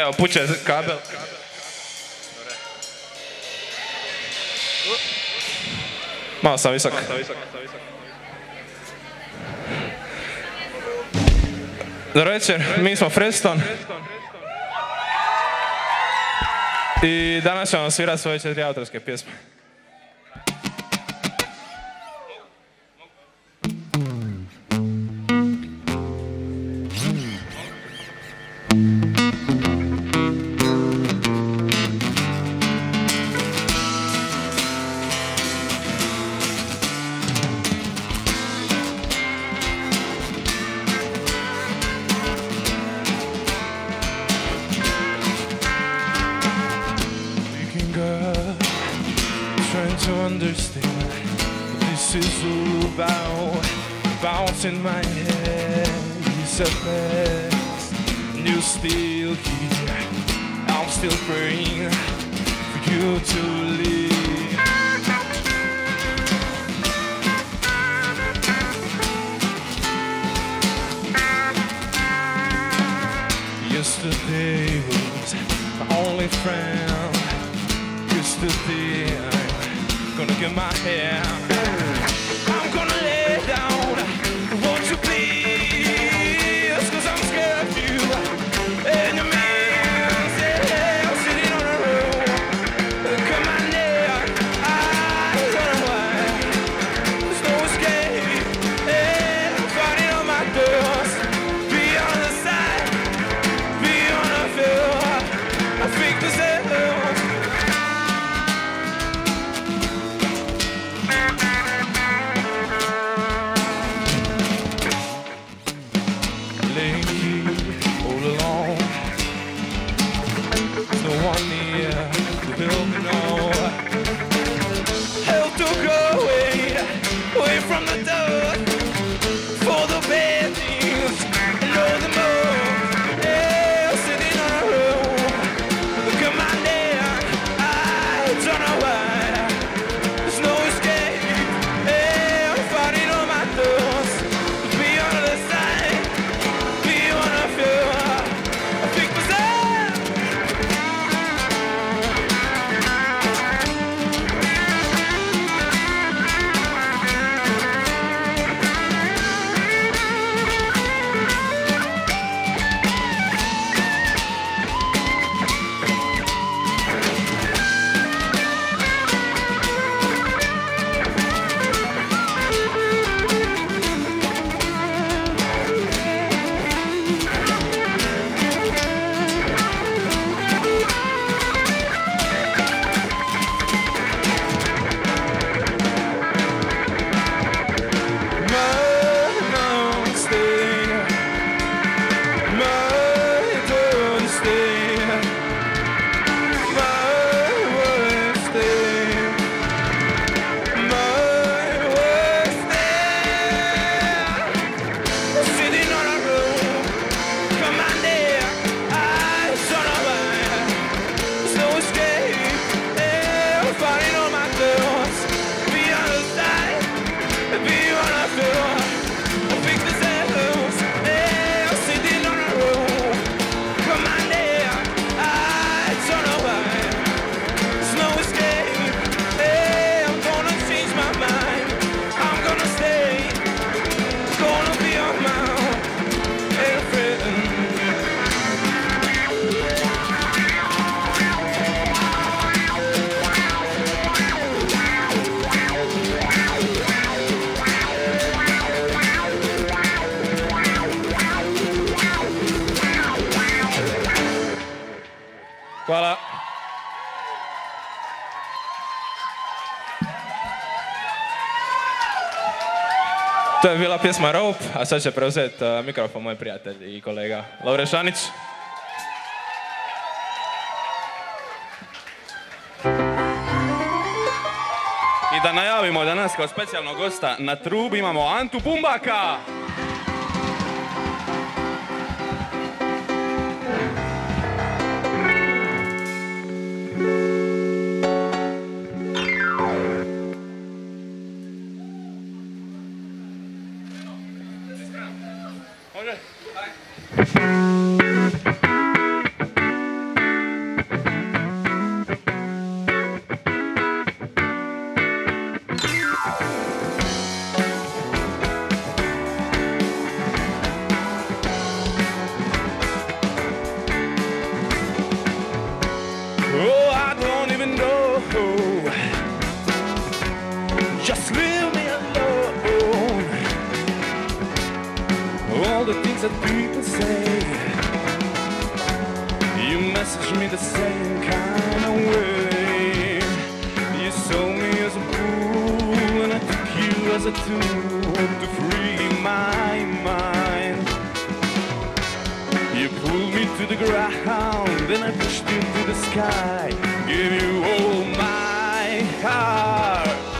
Evo, puće kabel. Malo sam visok. Dobro večer, mi smo Freston. I danas ćemo svirati svoje 4 autorske pjesme. understand. This is all about bouncing my head. It's a mess, and you're still here. I'm still praying for you to leave. Yesterday was my only friend. Yesterday I'm gonna get my hair. I'm gonna lay down. Won't you please? 'Cause I'm scared of you and your man. Yeah, sitting on the road. Come on there. I don't know why. There's no escape. And I'm fighting on my doors. Be on the side. Be on the field. I think this is all alone. There's no one near to help me know. Help to go away from the dark. For the bad things and all the more. Yeah, sitting on a room. Look at my neck. I don't know why. There's no escape. Yeah, I'm fighting on my doors. Be on the side. Hvala. To je bila pjesma Rope, a sad će preuzeti mikrofon moj prijatelj i kolega Lovre Šanić. I da najavimo danas kao specijalnog gosta na trubi imamo Antu Bumbaka. Just leave me alone. All the things that people say, you message me the same kind of way. You saw me as a fool and I took you as a tool to free my mind. You pulled me to the ground, then I pushed you to the sky. Give you all my heart.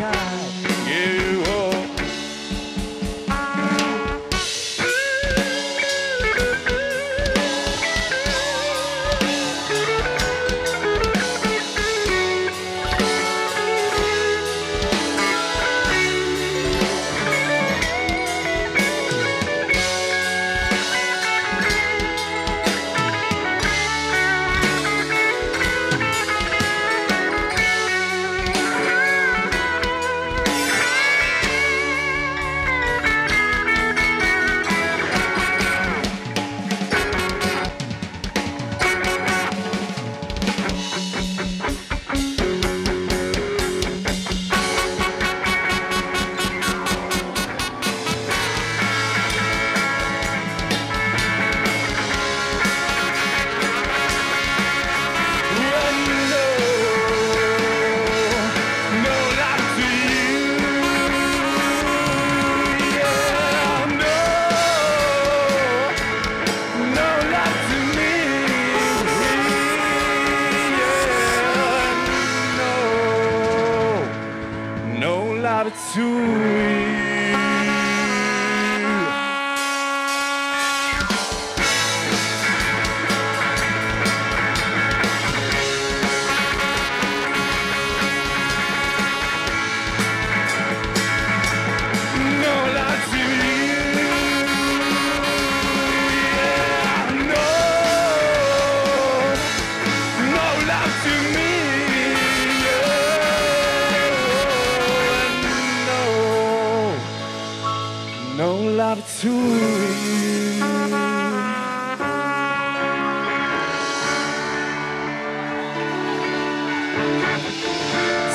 kaj.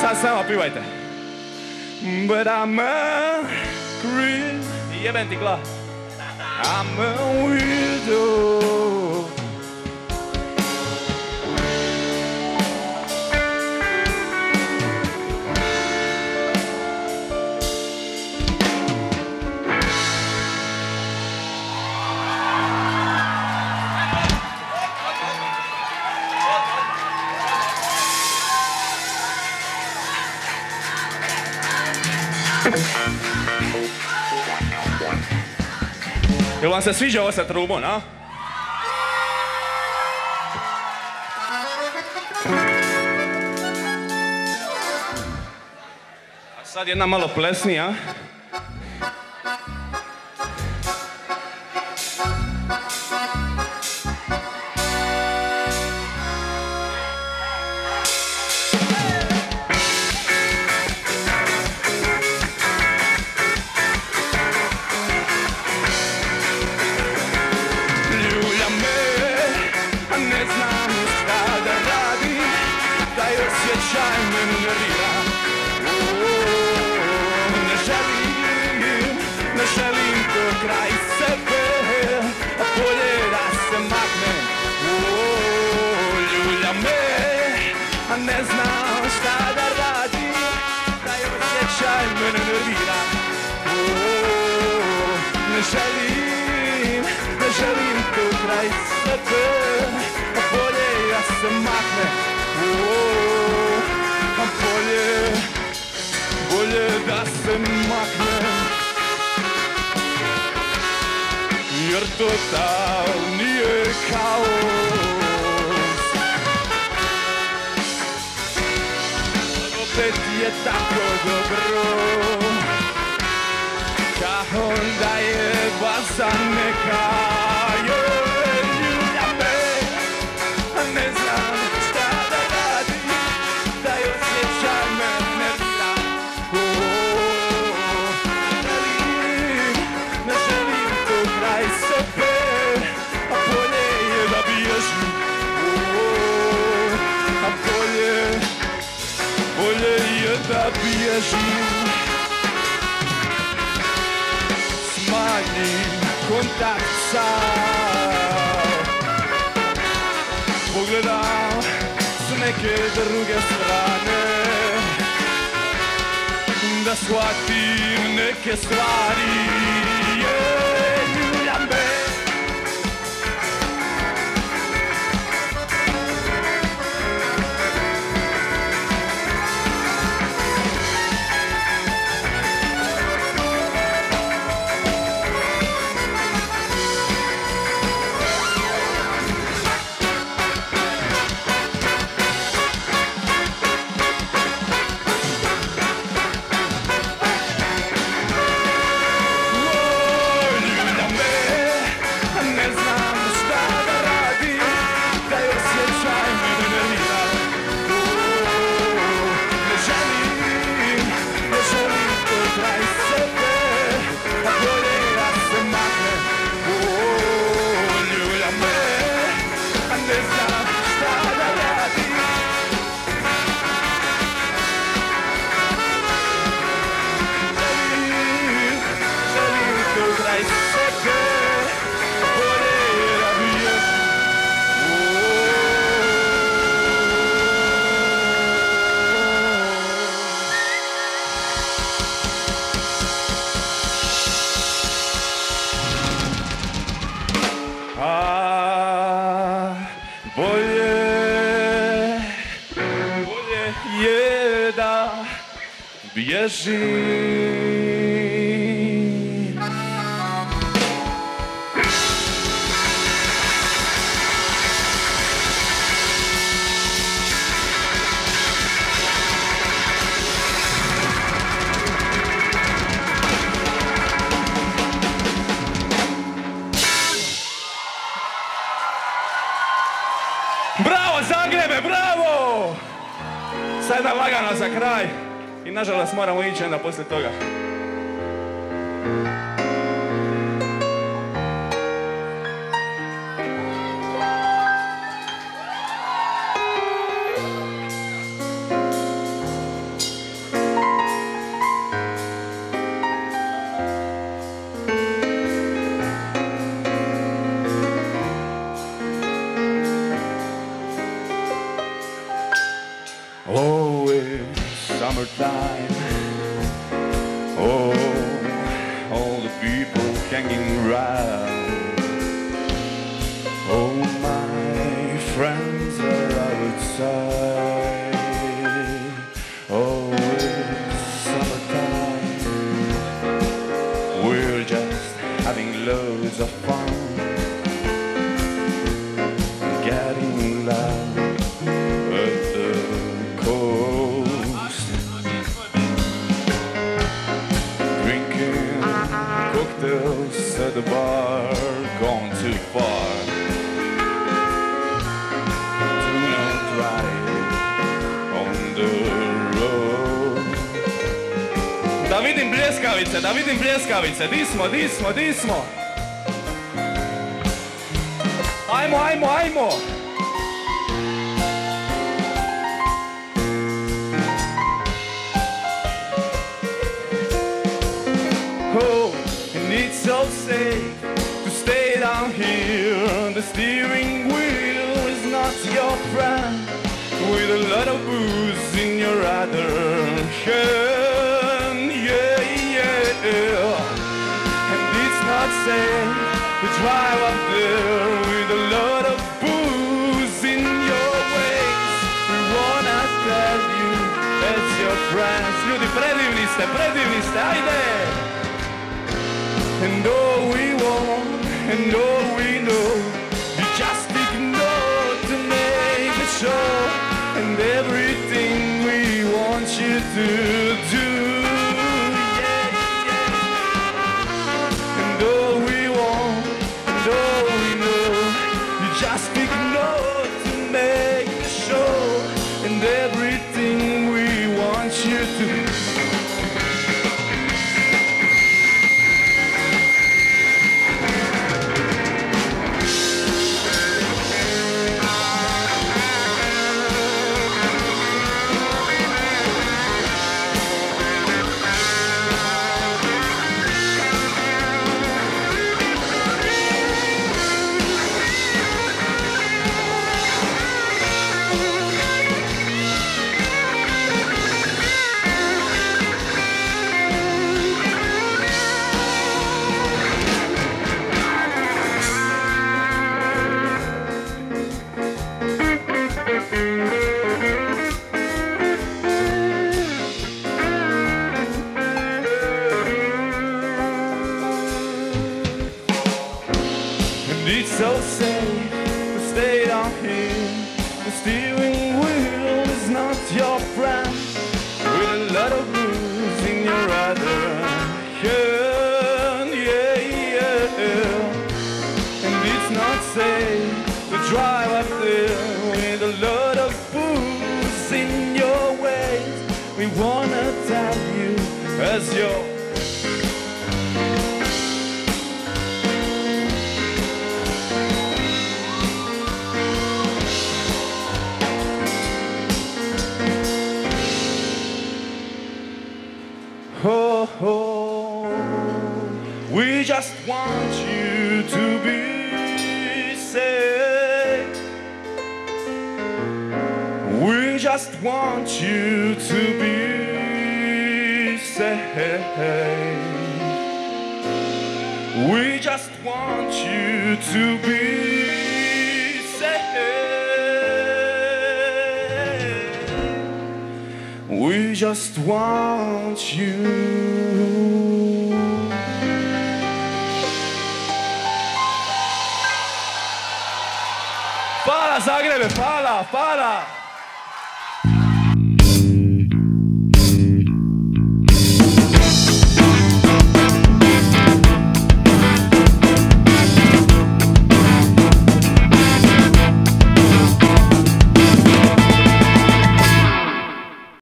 Sad samo pivajte. But I'm a real... Jebem ti glas. I'm a weirdo. Jel vam se sviđa ovo sa trubom, a? A sad jedna malo plesnija. Ne znam šta da radim, taj osjećaj mene nervira. Ne želim to kraj sebe, a bolje ja se maknem. A bolje da se maknem, jer totalni je kaos. Opet je tako dobro, ka onda je baza neka. Ljulja me, ne znam šta da radim, taj osjećaj me nervira. Ne želim to kraj sebe, a bolje je da bježim. A bolje je da bježim. Smanjim kontakt sam, pogledam s neke druge strane, da shvatim neke stvari. Ljulja me, bježi. Bravo Zagrebe, bravo! Sad jedna lagana za kraj i nažalost moramo ići onda poslije toga. Oh, it's summertime. Oh, all the people hanging around. Oh, my friends are outside. Oh, it's summertime. We're just having loads of fun. Getting loud. At the bar, gone too far. Do not drive on the road. Da vidim bljeskavice, da vidim bljeskavice. Di smo, di smo, di smo? Ajmo, ajmo, ajmo! Oh, and it's so safe to stay down here. The steering wheel is not your friend, with a lot of booze in your other hand. Yeah, yeah. And it's not safe to drive up there with a lot of booze in your ways. We wanna tell you as your friends. Ljudi, predivni ste, ajde! And all we want, and all we know, you just ignore to make the show. And everything we want you to do, yeah, yeah. And all we want, and all we know, you just ignore to make the show. And everything we want you to do. It's so safe to stay down here. The steering wheel is not your friend, with a lot of booze in your other hand. Yeah, yeah. And it's not safe to drive up there with a lot of booze in your ways. We wanna tell you as your oh, oh, we just want you to be safe. We just want you to be safe. We just want you to be safe. We just want you. Hvala Zagrebe, hvala, hvala.